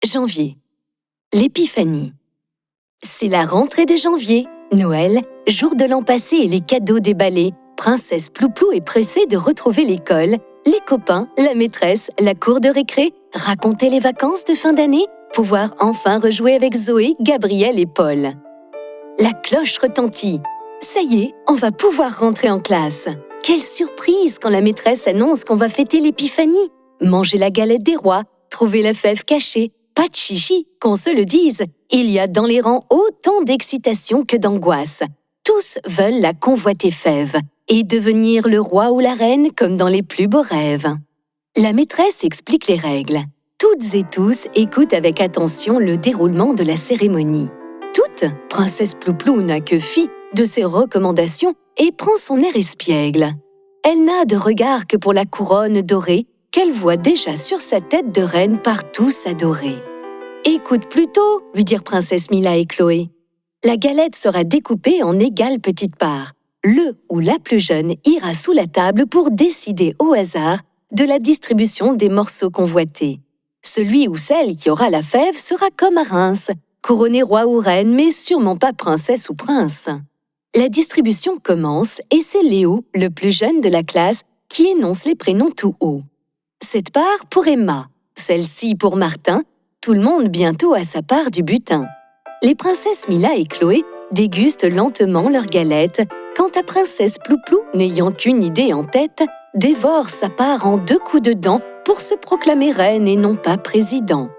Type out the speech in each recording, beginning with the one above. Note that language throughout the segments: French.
Janvier. L'épiphanie. C'est la rentrée de janvier, Noël, jour de l'an passé et les cadeaux déballés. Princesse Plouplou est pressée de retrouver l'école, les copains, la maîtresse, la cour de récré, raconter les vacances de fin d'année, pouvoir enfin rejouer avec Zoé, Gabriel et Paul. La cloche retentit. Ça y est, on va pouvoir rentrer en classe. Quelle surprise quand la maîtresse annonce qu'on va fêter l'épiphanie. Manger la galette des rois, trouver la fève cachée, pas de chichi, qu'on se le dise. Il y a dans les rangs autant d'excitation que d'angoisse. Tous veulent la convoitée fève et devenir le roi ou la reine comme dans les plus beaux rêves. La maîtresse explique les règles. Toutes et tous écoutent avec attention le déroulement de la cérémonie. Toute, princesse Plouplou n'a que fi de ses recommandations et prend son air espiègle. Elle n'a de regard que pour la couronne dorée qu'elle voit déjà sur sa tête de reine par tous adorée. « Écoute plutôt, lui dirent princesse Mila et Chloé. La galette sera découpée en égales petites parts. Le ou la plus jeune ira sous la table pour décider au hasard de la distribution des morceaux convoités. Celui ou celle qui aura la fève sera comme à Reims, couronné roi ou reine, mais sûrement pas princesse ou prince. » La distribution commence et c'est Léo, le plus jeune de la classe, qui énonce les prénoms tout haut. Cette part pour Emma, celle-ci pour Martin, tout le monde bientôt a sa part du butin. Les princesses Mila et Chloé dégustent lentement leur galette, quand la princesse Plouplou, n'ayant qu'une idée en tête, dévore sa part en 2 coups de dent pour se proclamer reine et non pas président.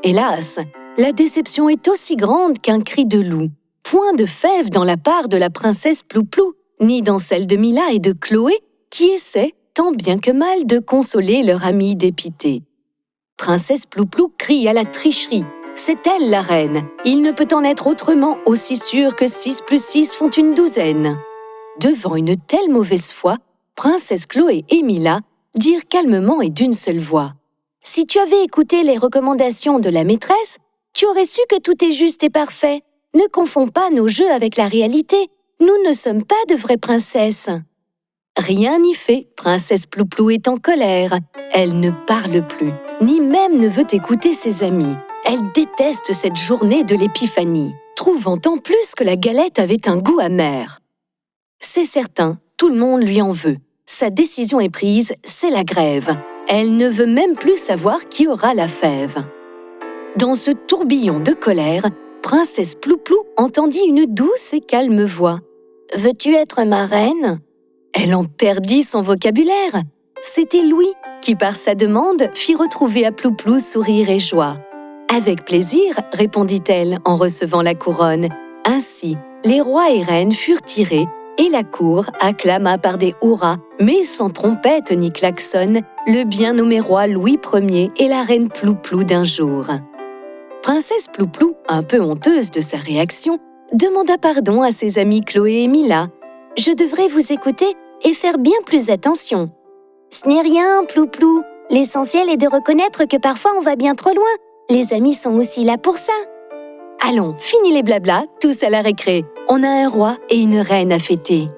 Hélas, la déception est aussi grande qu'un cri de loup. Point de fève dans la part de la princesse Plouplou, ni dans celle de Mila et de Chloé, qui essaient, tant bien que mal, de consoler leur amie dépitée. Princesse Plouplou crie à la tricherie. C'est elle la reine. Il ne peut en être autrement, aussi sûr que 6 plus 6 font une douzaine. Devant une telle mauvaise foi, princesse Chloé et Mila dirent calmement et d'une seule voix. « Si tu avais écouté les recommandations de la maîtresse, tu aurais su que tout est juste et parfait. Ne confonds pas nos jeux avec la réalité. Nous ne sommes pas de vraies princesses. » Rien n'y fait, princesse Plouplou est en colère. Elle ne parle plus, ni même ne veut écouter ses amis. Elle déteste cette journée de l'épiphanie, trouvant en plus que la galette avait un goût amer. C'est certain, tout le monde lui en veut. Sa décision est prise, c'est la grève. Elle ne veut même plus savoir qui aura la fève. Dans ce tourbillon de colère, princesse Plouplou entendit une douce et calme voix. « Veux-tu être ma reine ?» Elle en perdit son vocabulaire. C'était Louis qui, par sa demande, fit retrouver à Plouplou sourire et joie. « Avec plaisir, répondit-elle en recevant la couronne. Ainsi, les rois et reines furent tirés et la cour acclama par des hurrahs, mais sans trompette ni klaxon, le bien nommé roi Louis Ier et la reine Plouplou d'un jour. Princesse Plouplou, un peu honteuse de sa réaction, demanda pardon à ses amies Chloé et Mila. « Je devrais vous écouter et faire bien plus attention. »« Ce n'est rien, Plouplou. L'essentiel est de reconnaître que parfois on va bien trop loin. Les amis sont aussi là pour ça. » Allons, fini les blablas, tous à la récré. On a un roi et une reine à fêter.